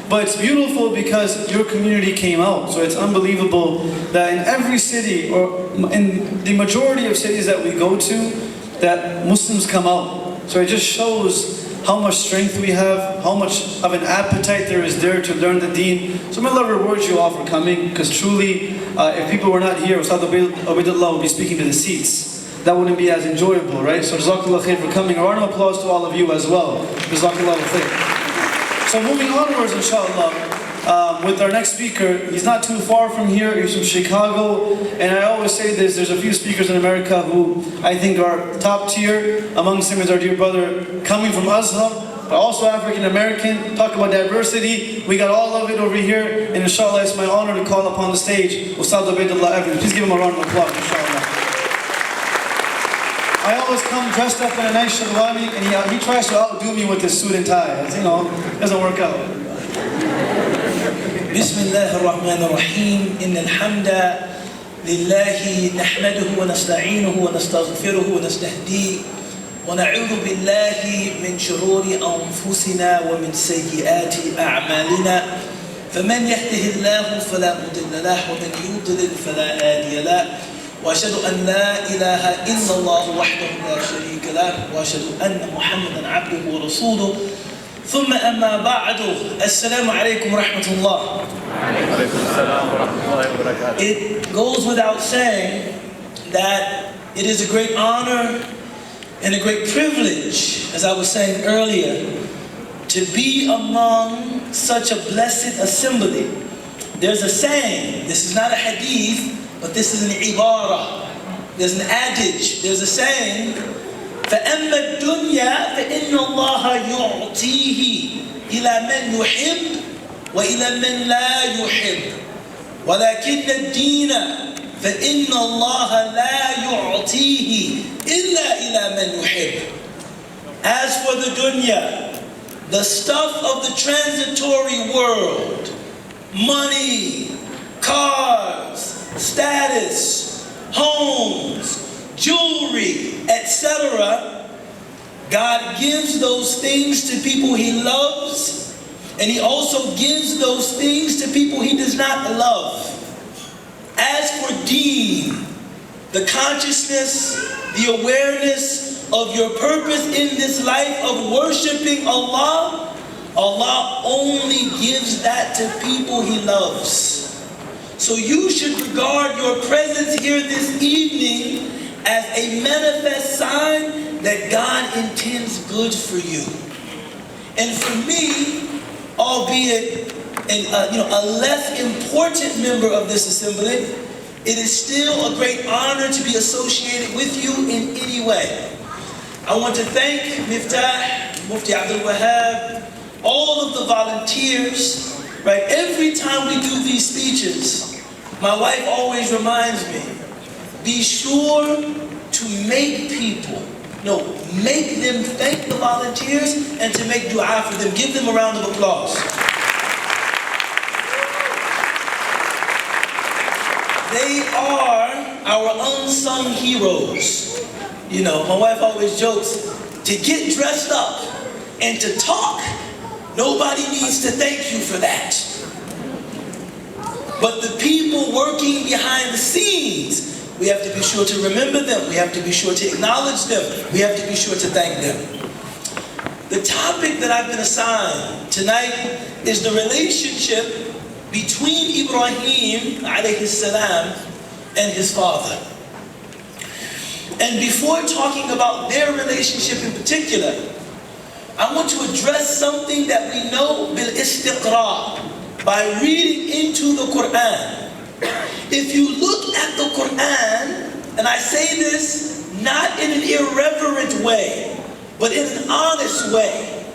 But it's beautiful because your community came out. So it's unbelievable that in every city, or in the majority of cities that we go to, that Muslims come out. So it just shows how much strength we have, how much of an appetite there is there to learn the deen. So may Allah reward you all for coming, because truly, if people were not here, Ustadh Ubaydullah would be speaking to the seats. That wouldn't be as enjoyable, right? So Jazakallah khair for coming. A round of applause to all of you as well. Jazakallah khair. So moving onwards, inshallah, with our next speaker, he's not too far from here, he's from Chicago, and I always say this, there's a few speakers in America who I think are top tier. Amongst them is our dear brother coming from Azhar, but also African American. Talk about diversity, we got all of it over here, and inshallah it's my honor to call upon the stage Ustadh Ubaydullah. Please give him a round of applause, inshallah. I always come dressed up in a nice sherwani, and he tries to outdo me with his suit and tie. It's, it doesn't work out. بسم الله الرحمن الرحيم إن الحمد لله نحمده ونستعينه ونستغفره ونستهديه ونعوذ بالله من شرور أنفسنا ومن سيئات أعمالنا فمن يهده الله فلا مضل له ومن يضلل فلا هادي له وأشهد أن لا إله إلا الله وحده لا شريك له وأشهد أن محمدا عبده ورسوله ثم أما بعد السلام عليكم ورحمة الله. It goes without saying that it is a great honor and a great privilege, as I was saying earlier, to be among such a blessed assembly. There's a saying, this is not a hadith, but this is an ibara. There's an adage, there's a saying, فأما الدنيا فإن الله يعطيه إلى من يحب وإلى من لا يحب ولكن الدين فإن الله لا يعطيه إلا إلى من يحب. As for the dunya, the stuff of the transitory world, money, cars, status, homes, jewelry, etc., God gives those things to people He loves, and He also gives those things to people He does not love. As for deen, the consciousness, the awareness of your purpose in this life of worshiping Allah, Allah only gives that to people He loves. So you should regard your presence here this evening as a manifest sign that God intends good for you. And for me, albeit a less important member of this assembly, it is still a great honor to be associated with you in any way. I want to thank Miftah, Mufti Abdul Wahab, all of the volunteers. Right, every time we do these speeches, my wife always reminds me, be sure to make them thank the volunteers and to make dua for them. Give them a round of applause. They are our unsung heroes. My wife always jokes, to get dressed up and to talk, nobody needs to thank you for that. But the people working behind the scenes, we have to be sure to remember them. We have to be sure to acknowledge them. We have to be sure to thank them. The topic that I've been assigned tonight is the relationship between Ibrahim alayhi salam and his father. And before talking about their relationship in particular, I want to address something that we know bil-istiqra', by reading into the Quran. If you look at the Quran, and I say this not in an irreverent way, but in an honest way,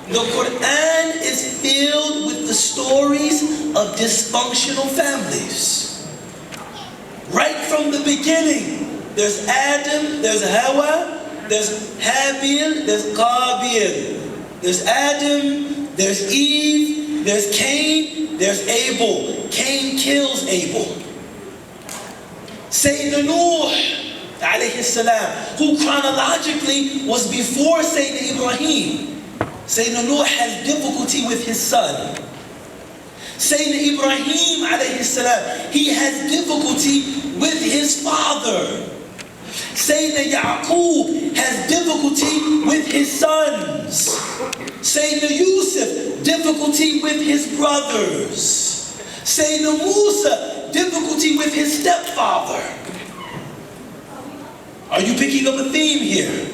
the Quran is filled with the stories of dysfunctional families. Right from the beginning, there's Adam, there's Hawa, there's Habil, there's Qabil. There's Adam, there's Eve, there's Cain, there's Abel. Cain kills Abel. Sayyidina Nuh, alayhi salam, who chronologically was before Sayyidina Ibrahim. Sayyidina Nuh has difficulty with his son. Sayyidina Ibrahim alayhi salam, he has difficulty with his father. Sayyidina Yaqub has difficulty with his sons. Sayyidina Yusuf, difficulty with his brothers. Sayyidina Musa, difficulty with his stepfather. Are you picking up a theme here?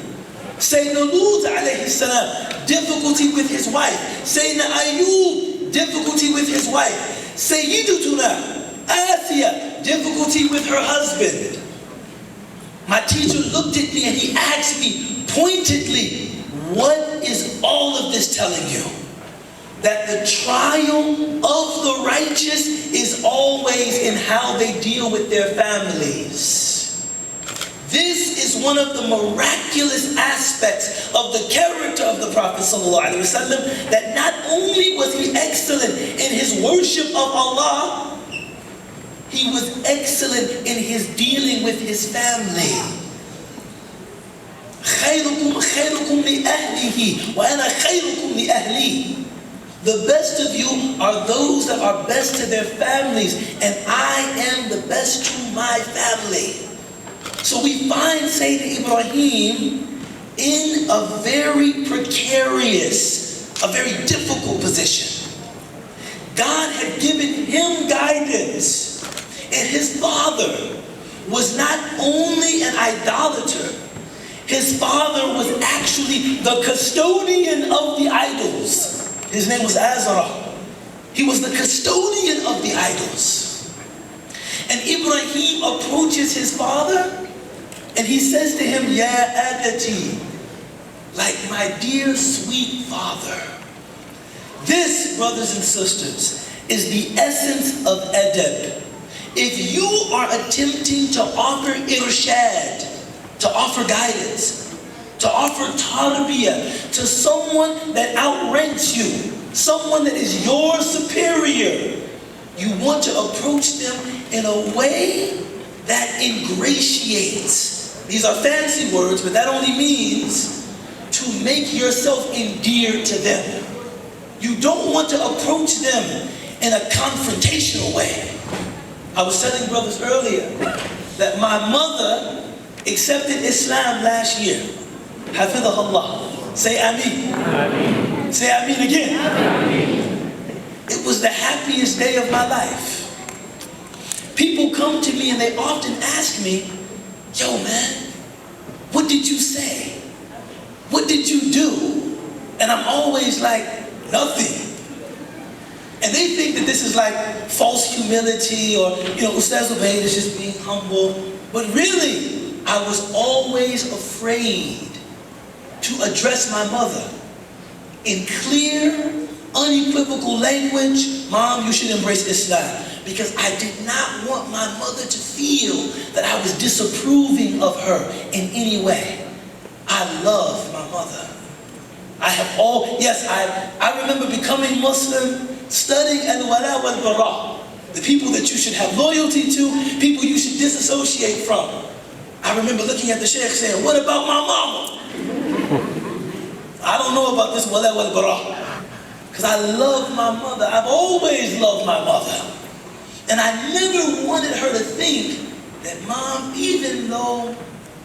Sayyidina Lut alayhi salam, difficulty with his wife. Sayyidina Ayub, difficulty with his wife. Sayyidatuna Asiya, difficulty with her husband. My teacher looked at me and he asked me pointedly, what is all of this telling you? That the trial of the righteous is always in how they deal with their families. This is one of the miraculous aspects of the character of the Prophet ﷺ, that not only was he excellent in his worship of Allah, he was excellent in his dealing with his family. خيركم خيركم لأهله وأنا خيركم لأهلي. The best of you are those that are best to their families, and I am the best to my family. So we find Sayyidina Ibrahim in a very precarious, a very difficult position. God had given him guidance, and his father was not only an idolater, his father was actually the custodian of the idols. His name was Azra. He was the custodian of the idols. And Ibrahim approaches his father and he says to him, Ya Adati, like my dear sweet father. This, brothers and sisters, is the essence of adab. If you are attempting to offer irshad, to offer guidance, to offer tarbiyah to someone that outranks you, someone that is your superior, you want to approach them in a way that ingratiates. These are fancy words, but that only means to make yourself endeared to them. You don't want to approach them in a confrontational way. I was telling brothers earlier that my mother accepted Islam last year. Hafidhahullah. Say Ameen. Ameen. Say Ameen again. Ameen. It was the happiest day of my life. People come to me and they often ask me, yo man, what did you say? What did you do? And I'm always like, nothing. And they think that this is like false humility or, Ustadh Ubaydullah is just being humble. But really, I was always afraid to address my mother in clear, unequivocal language. Mom, you should embrace Islam. Because I did not want my mother to feel that I was disapproving of her in any way. I love my mother. I remember becoming Muslim, studying al-wala wal-bara, the people that you should have loyalty to, people you should disassociate from. I remember looking at the sheikh saying, what about my mama? I don't know about this wala wal-bara, because I love my mother. I've always loved my mother. And I never wanted her to think that, Mom, even though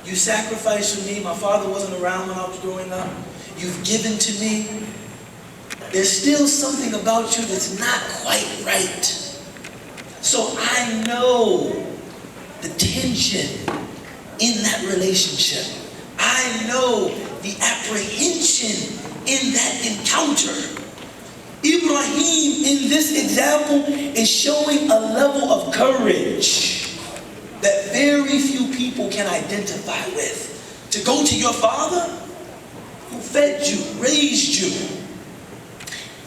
you sacrificed for me, my father wasn't around when I was growing up, you've given to me, there's still something about you that's not quite right. So I know the tension in that relationship. I know the apprehension in that encounter. Ibrahim, in this example, is showing a level of courage that very few people can identify with. To go to your father, who fed you, raised you,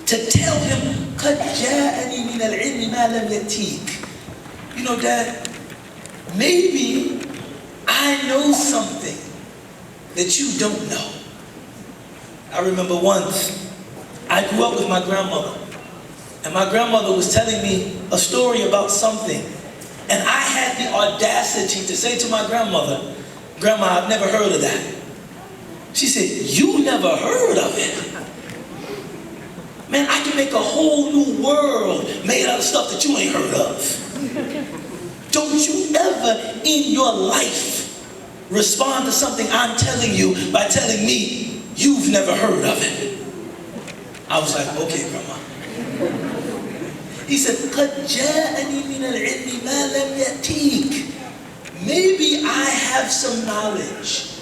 to tell him, قَدْ جَاءَنِي مِنَ الْعِلْمِ مَا لَمْ يَأْتِيكَ. Dad, maybe I know something that you don't know. I remember once, I grew up with my grandmother, and my grandmother was telling me a story about something, and I had the audacity to say to my grandmother, Grandma, I've never heard of that. She said, you never heard of it? Man, I can make a whole new world made out of stuff that you ain't heard of. Don't you ever in your life respond to something I'm telling you by telling me you've never heard of it. I was like, okay, Grandma. He said, قَدْ جَاءَنِي مِنَ الْعِلْمِ مَا لَمْ يَأْتِيكَ. Maybe I have some knowledge.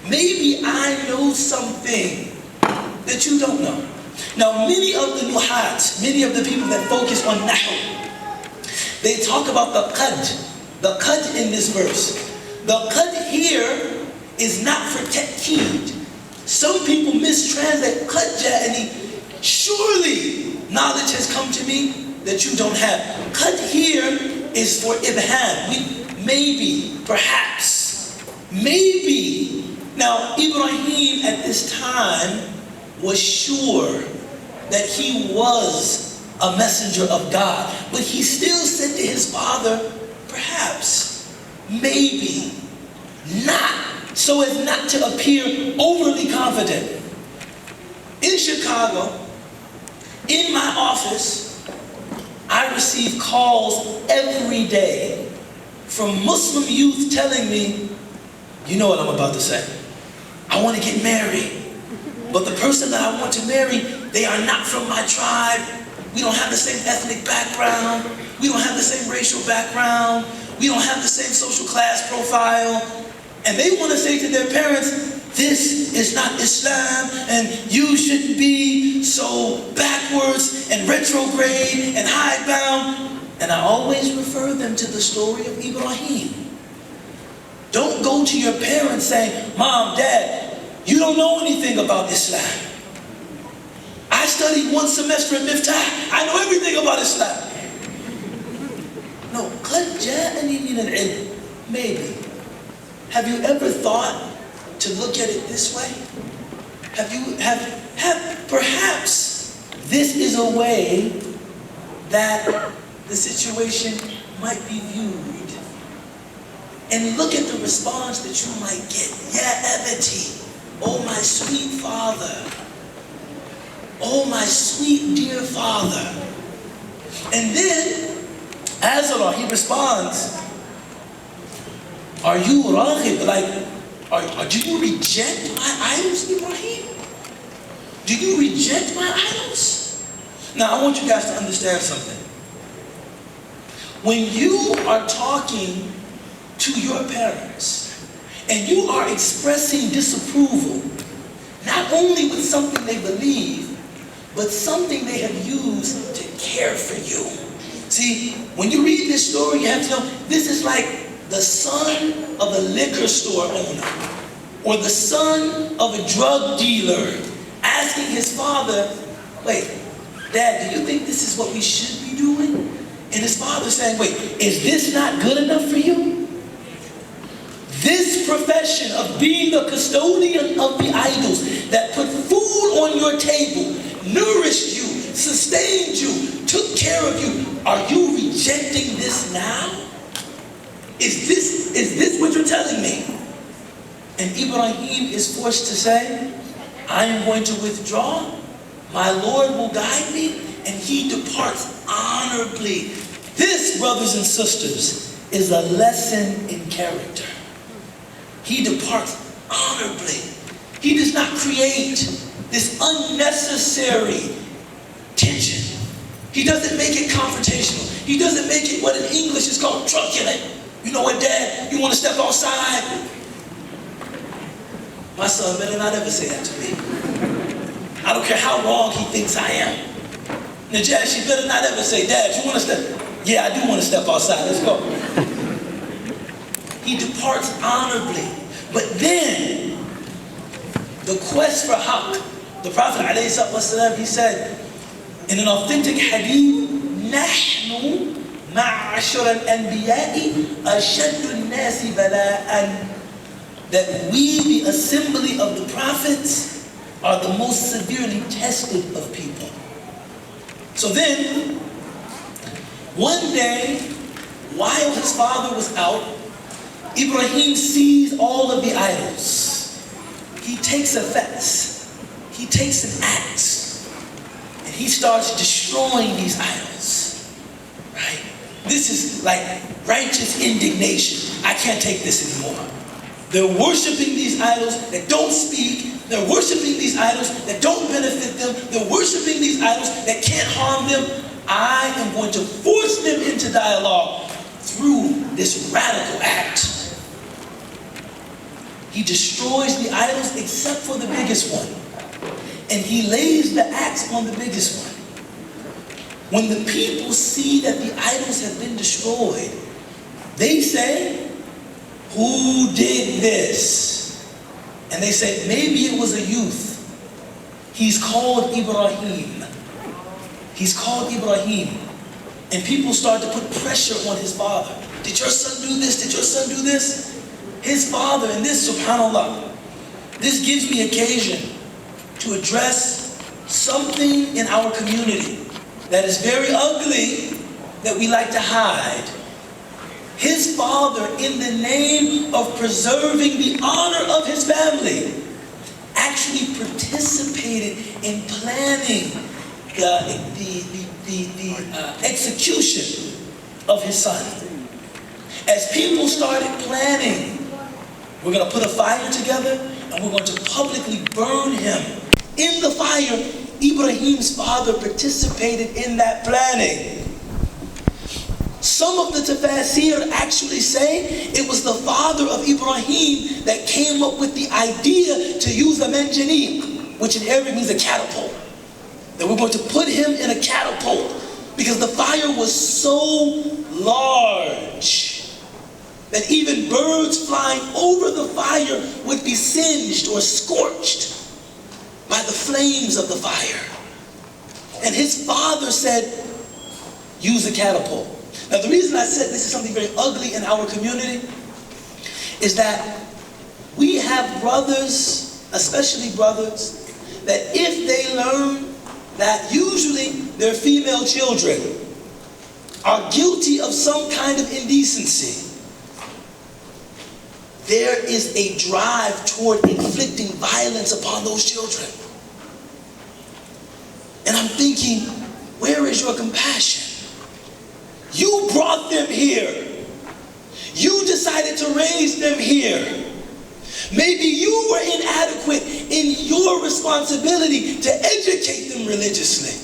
Maybe I know something that you don't know. Now, many of the nuhat, many of the people that focus on nahu, they talk about the qad in this verse. The qad here is not for ta'keed. Some people mistranslate qad ja'ani. Surely knowledge has come to me that you don't have. Qad here is for ibham. Maybe, perhaps, maybe. Now, Ibrahim at this time was sure that he was a messenger of God. But he still said to his father, perhaps, maybe, not, so as not to appear overly confident. In Chicago, in my office, I receive calls every day from Muslim youth telling me, you know what I'm about to say. I want to get married. But the person that I want to marry, they are not from my tribe. We don't have the same ethnic background. We don't have the same racial background. We don't have the same social class profile. And they want to say to their parents, this is not Islam, and you shouldn't be so backwards and retrograde and hidebound. And I always refer them to the story of Ibrahim. Don't go to your parents saying, Mom, Dad, you don't know anything about Islam. I studied one semester at Miftah. I know everything about Islam. No, قَدْ جَاءَنِي مِنَ الْعِلْمِ. Maybe. Have you ever thought to look at it this way? Perhaps this is a way that the situation might be viewed. And look at the response that you might get. Ya abati. Oh, my sweet father. Oh, my sweet dear father. And then, Azara, he responds, are you raghib? Like, do you reject my idols, Ibrahim? Do you reject my idols? Now, I want you guys to understand something. When you are talking to your parents, and you are expressing disapproval, not only with something they believe, but something they have used to care for you. See, when you read this story, you have to know, this is like the son of a liquor store owner, or the son of a drug dealer, asking his father, wait, Dad, do you think this is what we should be doing? And his father saying, wait, is this not good enough for you? This profession of being the custodian of the idols that put food on your table, nourished you, sustained you, took care of you, are you rejecting this now? Is this what you're telling me? And Ibrahim is forced to say, I am going to withdraw, my Lord will guide me, and he departs honorably. This, brothers and sisters, is a lesson in character. He departs honorably. He does not create this unnecessary tension. He doesn't make it confrontational. He doesn't make it what in English is called truculent. You know what, Dad? You want to step outside? My son better not ever say that to me. I don't care how wrong he thinks I am. Najash, you better not ever say, Dad, you want to step? Yeah, I do want to step outside. Let's go. He departs honorably. But then, the quest for haqq, the Prophet ﷺ, he said, in an authentic hadith, نَحْنُ مَعْشَرَ الْأَنْبِيَاءِ أَشَدُّ النَّاسِ بَلَاءً. That we, the assembly of the prophets, are the most severely tested of people. So then, one day, while his father was out, Ibrahim sees all of the idols. He takes a fence. He takes an axe. And he starts destroying these idols, right? This is like righteous indignation. I can't take this anymore. They're worshiping these idols that don't speak. They're worshiping these idols that don't benefit them. They're worshiping these idols that can't harm them. I am going to force them into dialogue through this radical act. He destroys the idols except for the biggest one. And he lays the axe on the biggest one. When the people see that the idols have been destroyed, they say, who did this? And they say, maybe it was a youth. He's called Ibrahim. He's called Ibrahim. And people start to put pressure on his father. Did your son do this? Did your son do this? His father, and this, subhanAllah, this gives me occasion to address something in our community that is very ugly, that we like to hide. His father, in the name of preserving the honor of his family, actually participated in planning the execution of his son. As people started planning, we're going to put a fire together and we're going to publicly burn him. In the fire, Ibrahim's father participated in that planning. Some of the tafasir actually say it was the father of Ibrahim that came up with the idea to use a manjanik, which in Arabic means a catapult. That we're going to put him in a catapult because the fire was so large that even birds flying over the fire would be singed or scorched by the flames of the fire. And his father said, use a catapult. Now the reason I said this is something very ugly in our community is that we have brothers, especially brothers, that if they learn that usually their female children are guilty of some kind of indecency, there is a drive toward inflicting violence upon those children. And I'm thinking, where is your compassion? You brought them here. You decided to raise them here. Maybe you were inadequate in your responsibility to educate them religiously.